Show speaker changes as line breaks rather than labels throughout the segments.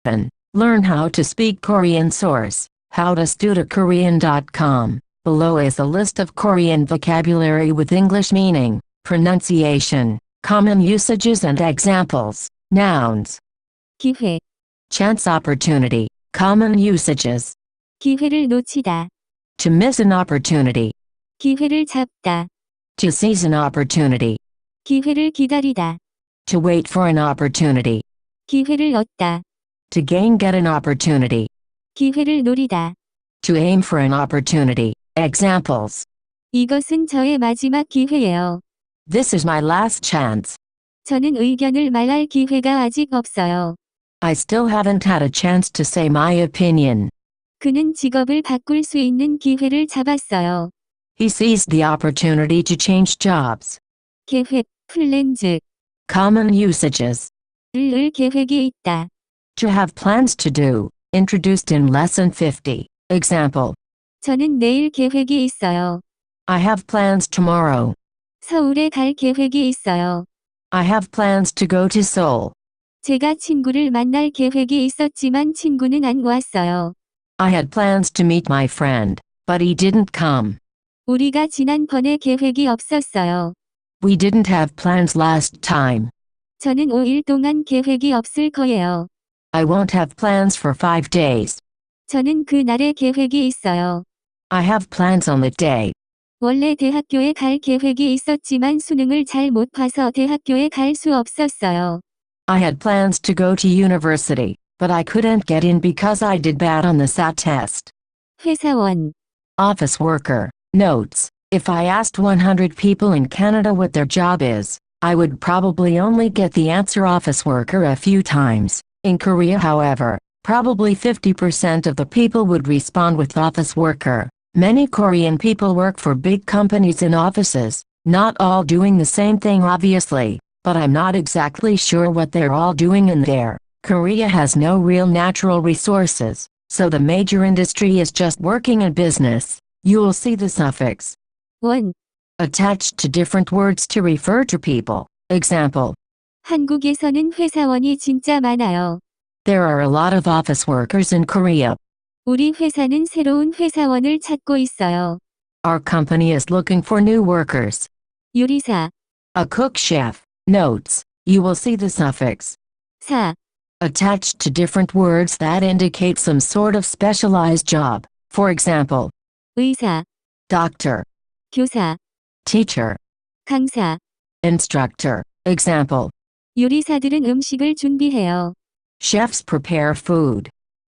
And learn how to speak Korean source, howtostudykorean.com. Below is a list of Korean vocabulary with English meaning, pronunciation, common usages and examples. Nouns.
기회,
Chance opportunity, common usages.
기회를 놓치다,
To miss an opportunity.
기회를 잡다,
To seize an opportunity.
기회를 기다리다,
To wait for an opportunity.
기회를 얻다,
To get an opportunity.
기회를 노리다.
To aim for an opportunity. Examples.
이것은 저의 마지막 기회예요.
This is my last chance.
저는 의견을 말할 기회가 아직 없어요.
I still haven't had a chance to say my opinion.
그는 직업을 바꿀 수 있는 기회를 잡았어요.
He seized the opportunity to change jobs.
계획, 플랜즈,
Common usages.
을 계획이 있다.
To have plans to do. Introduced in Lesson 50. Example.
저는 내일 계획이 있어요.
I have plans tomorrow.
서울에 갈 계획이 있어요.
I have plans to go to Seoul.
제가 친구를 만날 계획이 있었지만 친구는 안 왔어요.
I had plans to meet my friend, but he didn't come.
우리가 지난번에 계획이 없었어요.
We didn't have plans last time.
저는 5일 동안 계획이 없을 거예요.
I won't have plans for 5 days.
저는 그 날에 계획이 있어요.
I have plans on that day.
원래 대학교에 갈 계획이 있었지만 수능을 잘 못 봐서 대학교에 갈 수 없었어요.
I had plans to go to university, but I couldn't get in because I did bad on the SAT test.
회사원,
Office worker. Notes. If I asked 100 people in Canada what their job is, I would probably only get the answer office worker a few times. In Korea, however, probably 50% of the people would respond with office worker. Many Korean people work for big companies in offices, not all doing the same thing obviously, but I'm not exactly sure what they're all doing in there. Korea has no real natural resources, so the major industry is just working in business. You'll see the suffix
원,
attached to different words to refer to people. Example.
한국에서는 회사원이 진짜 많아요.
There are a lot of office workers in Korea.
우리 회사는 새로운 회사원을 찾고 있어요.
Our company is looking for new workers.
요리사,
A cook chef. Notes. You will see the suffix
사,
attached to different words that indicate some sort of specialized job. For example,
의사,
doctor,
교사,
teacher,
강사.
instructor. Example,
요리사들은 음식을 준비해요.
chefs prepare food.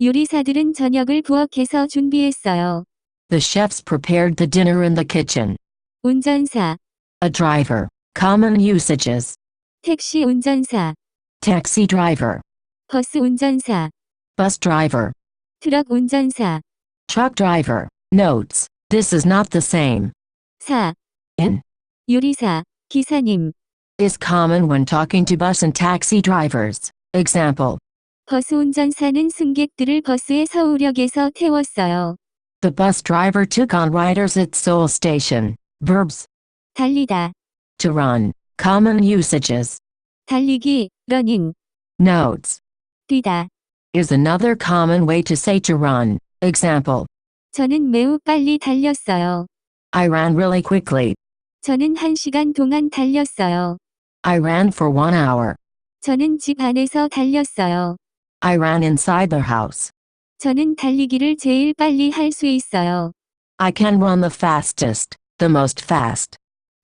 요리사들은 저녁을 부엌에서 준비했어요.
The chefs prepared the dinner in the kitchen.
운전사,
A driver. Common usages.
택시 운전사,
Taxi driver.
버스 운전사,
Bus driver.
트럭 운전사.
Truck driver. Notes. This is not the same.
사,
In
요리사, 기사님.
is common when talking to bus and taxi drivers. Example.
버스 운전사는 승객들을 버스에 서울역에서 태웠어요.
The bus driver took on riders at Seoul Station. Verbs.
달리다,
To run. Common usages.
달리기, running.
Notes.
뛰다.
Is another common way to say to run. Example.
저는 매우 빨리 달렸어요.
I ran really quickly.
저는 1시간 동안 달렸어요.
I ran for 1 hour.
저는 집 안에서 달렸어요.
I ran inside the house.
저는 달리기를 제일 빨리 할 수 있어요.
I can run the fastest, the most fast.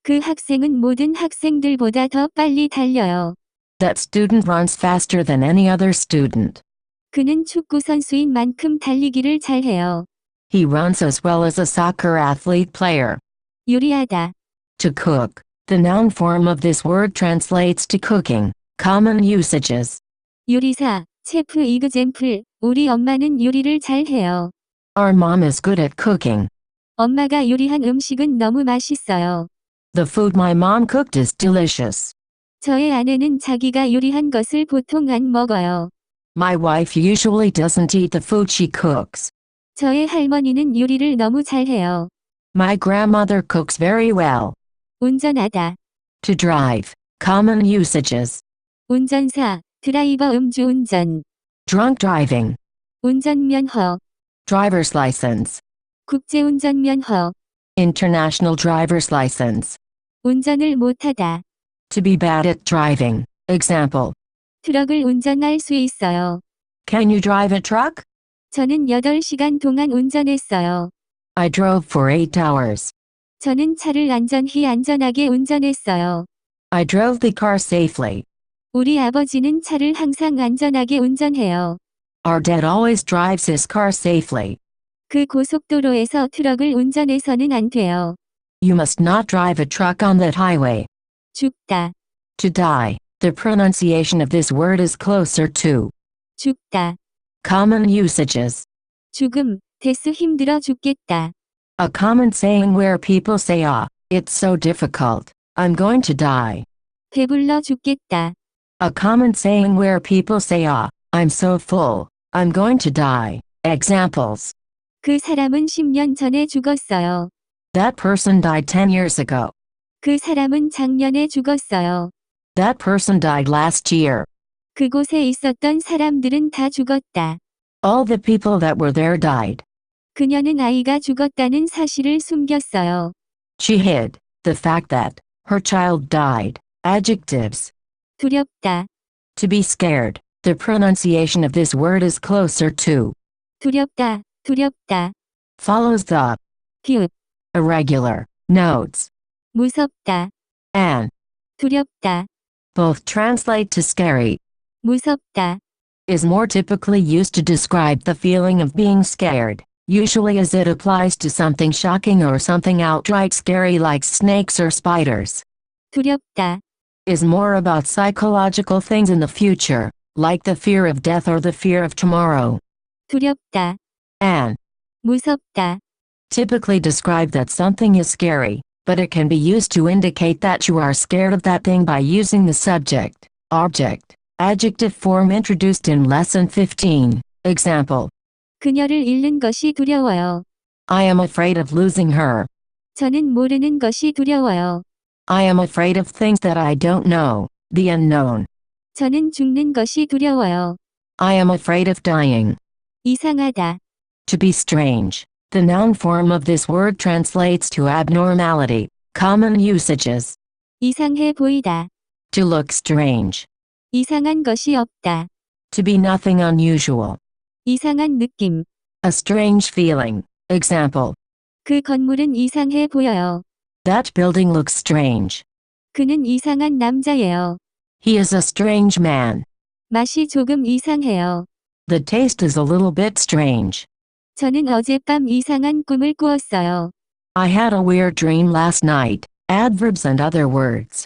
그 학생은 모든 학생들보다 더 빨리 달려요.
That student runs faster than any other student.
그는 축구 선수인 만큼 달리기를 잘해요.
He runs as well as a soccer athlete player.
요리하다,
To cook. The noun form of this word translates to cooking. Common usages.
요리사, 체프 이그젬플. 우리 엄마는 요리를 잘해요.
Our mom is good at cooking.
엄마가 요리한 음식은 너무 맛있어요.
The food my mom cooked is delicious.
저의 아내는 자기가 요리한 것을 보통 안 먹어요.
My wife usually doesn't eat the food she cooks.
저의 할머니는 요리를 너무 잘해요.
My grandmother cooks very well.
운전하다,
To drive. Common usages.
운전사, 드라이버 음주운전.
drunk driving,
운전면허,
driver's license,
국제운전면허,
international driver's license,
운전을 못하다.
to be bad at driving. Example,
트럭을 운전할 수 있어요.
can you drive a truck?
저는 8시간 동안 운전했어요.
I drove for 8 hours.
저는 차를 안전하게 운전했어요.
I drove the car safely.
우리 아버지는 차를 항상 안전하게 운전해요.
Our dad always drives his car safely.
그 고속도로에서 트럭을 운전해서는 안 돼요.
You must not drive a truck on that highway.
죽다,
To die. The pronunciation of this word is closer to
죽다.
common usages.
죽음, 데스 힘들어 죽겠다.
A common saying where people say, it's so difficult. I'm going to die.
배불러 죽겠다.
A common saying where people say, I'm so full. I'm going to die. Examples.
그 사람은 10년 전에 죽었어요.
That person died 10 years ago.
그 사람은 작년에 죽었어요.
That person died last year.
그곳에 있었던 사람들은 다 죽었다.
All the people that were there died.
그녀는 아이가 죽었다는 사실을 숨겼어요.
She hid the fact that her child died. Adjectives.
두렵다,
To be scared. The pronunciation of this word is closer to
두렵다, 두렵다.
follows the
비읍,
irregular notes.
무섭다,
And
두렵다,
both translate to scary.
무섭다.
Is more typically used to describe the feeling of being scared, usually as it applies to something shocking or something outright scary like snakes or spiders.
두렵다,
Is more about psychological things in the future, like the fear of death or the fear of tomorrow.
두렵다,
And
무섭다.
typically describe that something is scary, but it can be used to indicate that you are scared of that thing by using the subject, object, adjective form introduced in lesson 15. Example.
그녀를 잃는 것이 두려워요.
I am afraid of losing her.
저는 모르는 것이 두려워요.
I am afraid of things that I don't know, the unknown.
저는 죽는 것이 두려워요.
I am afraid of dying.
이상하다,
To be strange. The noun form of this word translates to abnormality. Common usages.
이상해 보이다.
To look strange.
이상한 것이 없다.
To be nothing unusual.
이상한 느낌.
A strange feeling. Example.
그 건물은 이상해 보여요.
That building looks strange.
그는 이상한 남자예요.
He is a strange man.
맛이 조금 이상해요.
The taste is a little bit strange.
저는 어젯밤 이상한 꿈을 꾸었어요.
I had a weird dream last night. Adverbs and other words.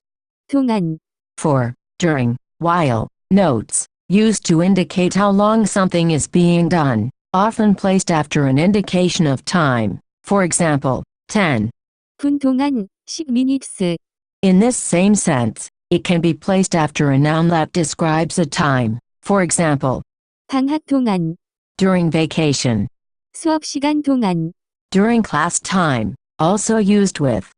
동안,
For, during, while, notes, used to indicate how long something is being done, often placed after an indication of time. For example, 10.
분 동안, 10 minutes.
In this same sense, it can be placed after a noun that describes a time. For example,
방학 동안,
during vacation,
수업 시간 동안,
during class time, also used with,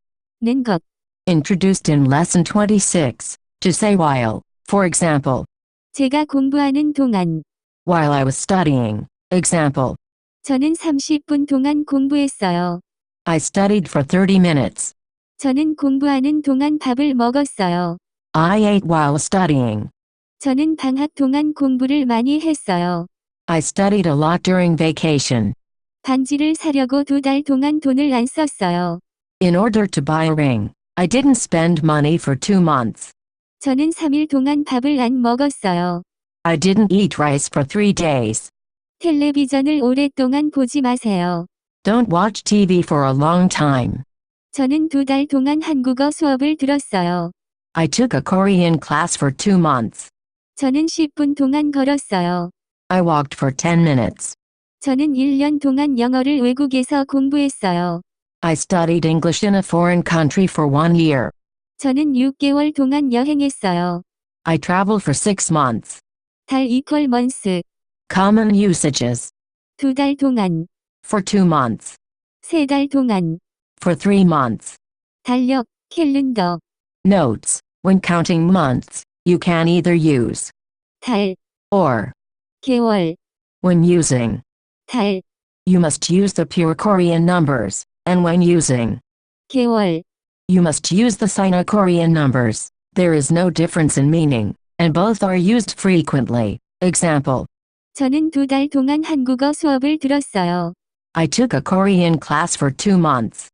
는 것.
introduced in lesson 26, to say while. For example,
제가 공부하는 동안,
while I was studying. Example,
저는 30분 동안 공부했어요.
I studied for 30 minutes.
저는 공부하는 동안 밥을 먹었어요.
I ate while studying.
저는 방학 동안 공부를 많이 했어요.
I studied a lot during vacation.
반지를 사려고 2달 동안 돈을 안 썼어요.
In order to buy a ring, I didn't spend money for 2 months.
저는 3일 동안 밥을 안 먹었어요.
I didn't eat rice for 3 days.
텔레비전을 오랫동안 보지 마세요.
Don't watch TV for a long time.
저는 2달 동안 한국어 수업을 들었어요.
I took a Korean class for 2 months.
저는 10분 동안 걸었어요.
I walked for 10 minutes.
저는 1년 동안 영어를 외국에서 공부했어요.
I studied English in a foreign country for 1 year.
저는 6개월 동안 여행했어요.
I traveled for 6 months.
달 equal months.
Common usages.
2달 동안,
For 2 months.
3달 동안.
For 3 months.
달력, 캘린더,
Notes. When counting months, you can either use
달,
or
개월,
When using,
달,
you must use the pure Korean numbers, and when using,
개월,
you must use the Sino-Korean numbers. There is no difference in meaning, and both are used frequently. Example,
저는 2달 동안 한국어 수업을 들었어요.
I took a Korean class for 2 months.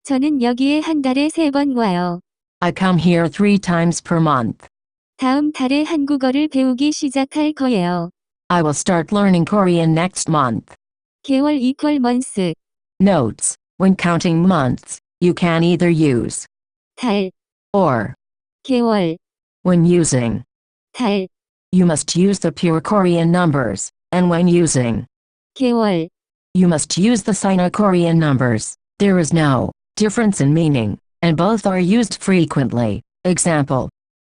저는 여기에 한 달에 3번 와요.
I come here 3 times per month.
다음 달에 한국어를 배우기 시작할 거예요.
I will start learning Korean next month.
개월 equal months,
Notes, when counting months, you can either use
달,
or
개월,
when using.
달,
You must use the pure Korean numbers, and when using,
개월,
you must use the Sino-Korean numbers. There is no difference in meaning, and both are used frequently. Example,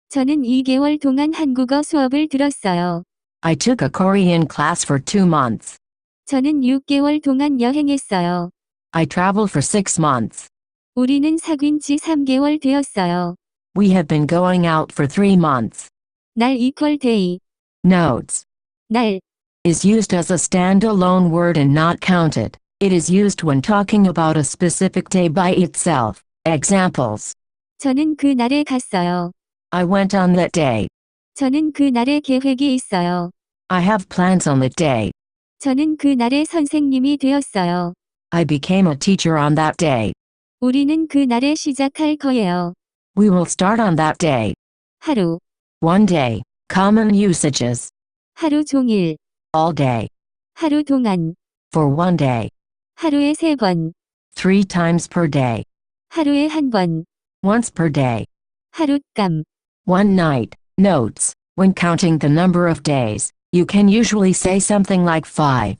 저는 2개월 동안 한국어 수업을 들었어요.
I took a Korean class for 2 months.
저는 6개월 동안 여행했어요.
I traveled for 6 months.
우리는 사귄 지 3개월 되었어요.
We have been going out for 3 months.
날 equal day,
Notes,
날,
is used as a standalone word and not counted. It is used when talking about a specific day by itself. Examples,
저는 그 날에 갔어요.
I went on that day.
저는 그 날에 계획이 있어요.
I have plans on that day.
저는 그 날에 선생님이 되었어요.
I became a teacher on that day.
우리는 그 날에 시작할 거예요.
We will start on that day.
하루,
One day. Common usages.
하루 종일,
All day.
하루 동안,
For one day.
하루에 3번,
3 times per day.
하루에 1번,
Once per day.
하룻밤,
One night. Notes, when counting the number of days, you can usually say something like 5.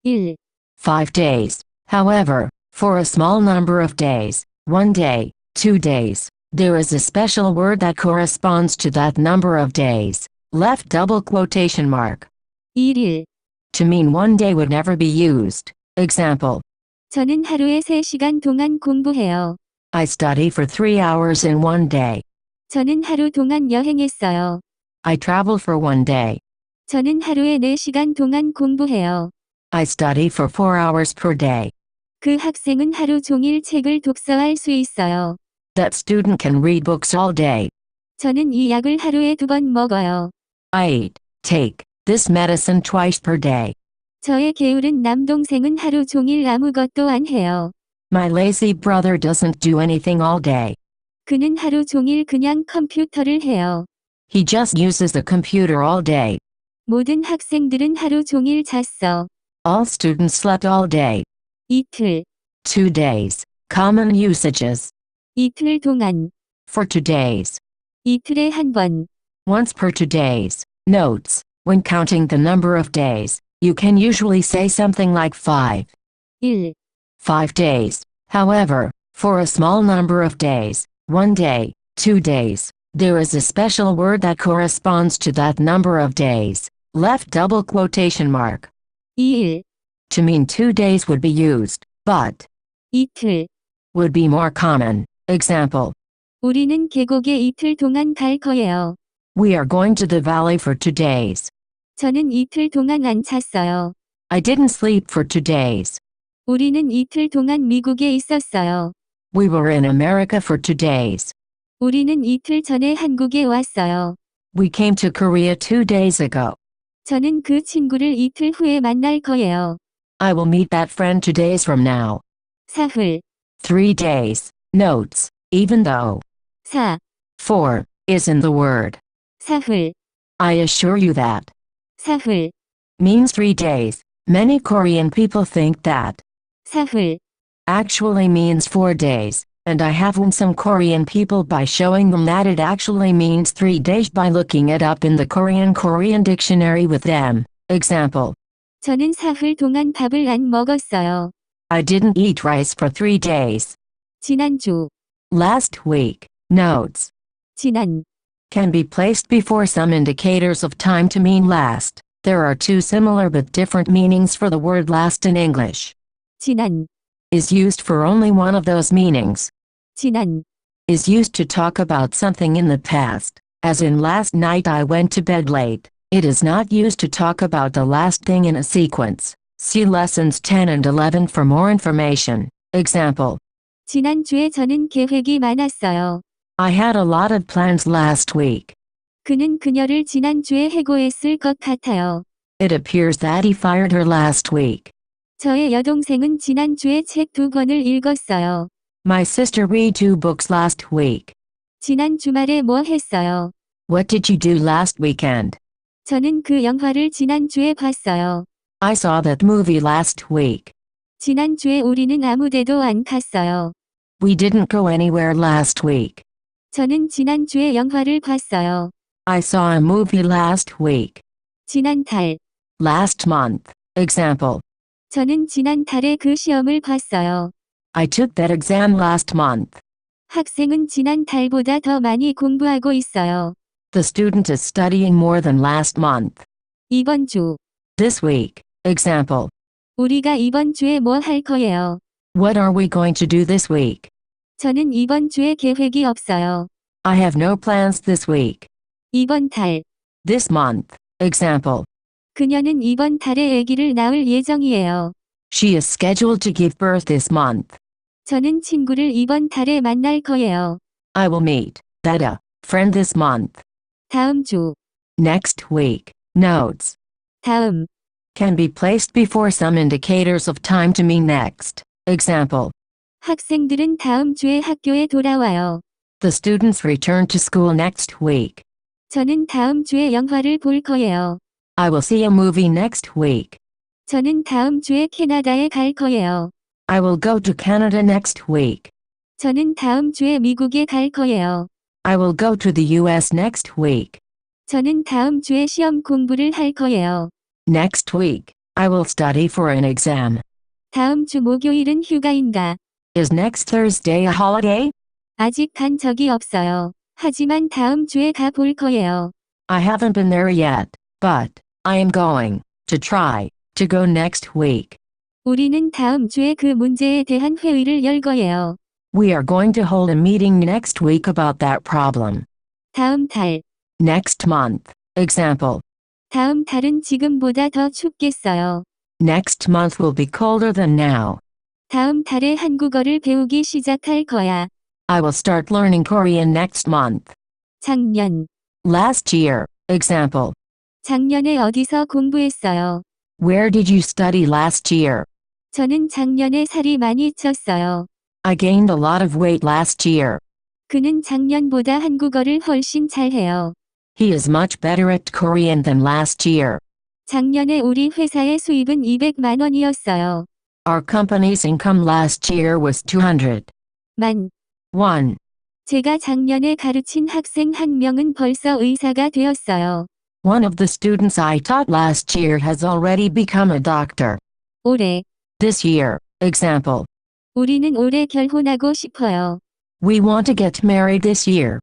1,
5 days. However, for a small number of days, 1 day, 2 days, there is a special word that corresponds to that number of days. Left double quotation mark.
1일.
To mean 1 day would never be used. Example,
저는 하루에 3시간 동안 공부해요.
I study for 3 hours in 1 day.
저는 하루 동안 여행했어요.
I travel for 1 day.
저는 하루에 4시간 동안 공부해요.
I study for 4 hours per day.
그 학생은 하루 종일 책을 독서할 수 있어요.
That student can read books all day.
저는 이 약을 하루에 2번 먹어요.
I take this medicine twice per day.
저의 게으른 남동생은 하루 종일 아무것도 안 해요.
My lazy brother doesn't do anything all day.
그는 하루 종일 그냥 컴퓨터를 해요.
He just uses the computer all day.
모든 학생들은 하루 종일 잤어.
All students slept all day.
이틀,
2 days. Common usages.
이틀 동안,
For 2 days.
이틀에 1번,
Once per 2 days. Notes, when counting the number of days, you can usually say something like 5.
1,
5 days. However, for a small number of days, 1 day, 2 days, there is a special word that corresponds to that number of days. Left double quotation mark.
2일,
To mean 2 days would be used, but
이틀.
would be more common. Example,
우리는 계곡에 이틀 동안 갈 거예요.
we are going to the valley for 2 days.
저는 이틀 동안 안 잤어요.
I didn't sleep for 2 days.
우리는 이틀 동안 미국에 있었어요.
We were in America for 2 days.
우리는 이틀 전에 한국에 왔어요.
We came to Korea 2 days ago.
저는 그 친구를 이틀 후에 만날 거예요.
I will meet that friend 2 days from now.
사흘,
3 days. Notes, even though
4,
4 is in the word.
사흘,
I assure you that
사흘,
means 3 days. Many Korean people think that
사흘.
actually means 4 days, and I have won some Korean people by showing them that it actually means 3 days by looking it up in the Korean dictionary with them. Example,
저는 사흘 동안 밥을 안 먹었어요.
I didn't eat rice for 3 days.
지난주,
Last week. Notes,
지난,
can be placed before some indicators of time to mean last. There are 2 similar but different meanings for the word last in English.
지난,
Is used for only one of those meanings.
지난.
Is used to talk about something in the past, as in last night I went to bed late. It is not used to talk about the last thing in a sequence. See lessons 10 and 11 for more information. Example.
지난주에 저는 계획이 많았어요.
I had a lot of plans last week.
그는 그녀를 지난주에 해고했을 것 같아요.
It appears that he fired her last week.
저의 여동생은 지난주에 책 2권을 읽었어요.
My sister read 2 books last week.
지난 주말에 뭐 했어요?
What did you do last weekend?
저는 그 영화를 지난주에 봤어요.
I saw that movie last week.
지난주에 우리는 아무데도 안 갔어요.
We didn't go anywhere last week.
저는 지난주에 영화를 봤어요.
I saw a movie last week.
지난달.
Last month. Example.
저는 지난달에 그 시험을 봤어요.
I took that exam last month.
학생은 지난달보다 더 많이 공부하고 있어요.
The student is studying more than last month.
이번 주.
This week. Example.
우리가 이번 주에 뭐 할 거예요?
What are we going to do this week?
저는 이번 주에 계획이 없어요.
I have no plans this week.
이번 달.
This month. Example.
그녀는 이번 달에 아기를 낳을 예정이에요.
She is scheduled to give birth this month.
저는 친구를 이번 달에 만날 거예요.
I will meet a friend this month.
다음 주.
Next week. Notes.
다음.
Can be placed before some indicators of time to mean next. Example.
학생들은 다음 주에 학교에 돌아와요.
The students return to school next week.
저는 다음 주에 영화를 볼 거예요.
I will see a movie next week.
저는 다음 주에 캐나다에 갈 거예요.
I will go to Canada next week.
저는 다음 주에 미국에 갈 거예요.
I will go to the US next week.
저는 다음 주에 시험 공부를 할 거예요.
Next week, I will study for an exam.
다음 주 목요일은 휴가인가?
Is next Thursday a holiday?
아직 간 적이 없어요. 하지만 다음 주에 가 볼 거예요.
I haven't been there yet, but I am going to try to go next week.
우리는 다음 주에 그 문제에 대한 회의를 열 거예요.
We are going to hold a meeting next week about that problem.
다음 달.
Next month. Example.
다음 달은 지금보다 더 춥겠어요.
Next month will be colder than now.
다음 달에 한국어를 배우기 시작할 거야.
I will start learning Korean next month.
작년.
Last year. Example.
작년에 어디서 공부했어요?
Where did you study last year?
저는 작년에 살이 많이 쪘어요.
I gained a lot of weight last year.
그는 작년보다 한국어를 훨씬 잘해요.
He is much better at Korean than last year.
작년에 우리 회사의 수입은 200만 원이었어요.
Our company's income last year was 200.
만.
1.
제가 작년에 가르친 학생 한 명은 벌써 의사가 되었어요.
One of the students I taught last year has already become a doctor.
올해.
This year. Example.
우리는 올해 결혼하고 싶어요.
We want to get married this year.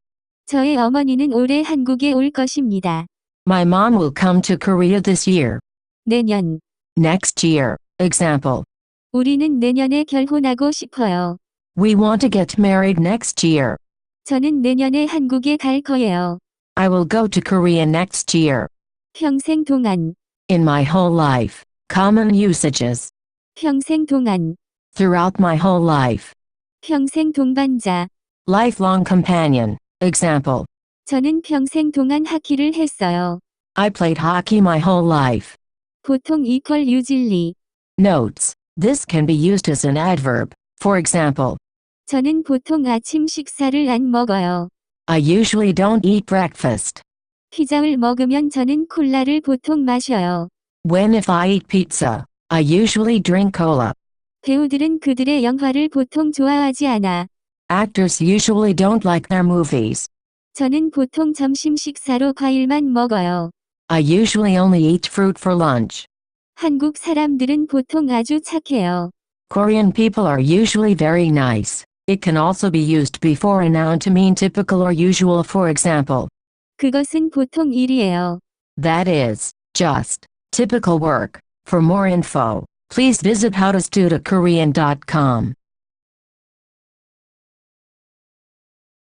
저의 어머니는 올해 한국에 올 것입니다.
My mom will come to Korea this year.
내년.
Next year. Example.
우리는 내년에 결혼하고 싶어요.
We want to get married next year.
저는 내년에 한국에 갈 거예요.
I will go to Korea next year.
평생 동안.
In my whole life. Common usages.
평생 동안.
Throughout my whole life.
평생 동반자.
Lifelong companion. Example.
저는 평생 동안 하키를 했어요.
I played hockey my whole life.
보통 equal usually.
Notes. This can be used as an adverb. For example.
저는 보통 아침 식사를 안 먹어요.
I usually don't eat breakfast.
피자를 먹으면 저는 콜라를 보통 마셔요.
When if I eat pizza, I usually drink cola.
배우들은 그들의 영화를 보통 좋아하지 않아.
Actors usually don't like their movies.
저는 보통 점심 식사로 과일만 먹어요.
I usually only eat fruit for lunch.
한국 사람들은 보통 아주 착해요.
Korean people are usually very nice. It can also be used before a noun to mean typical or usual, for example.
그것은 보통 일이에요.
That is, just, typical work. For more info, please visit howtostudykorean.com.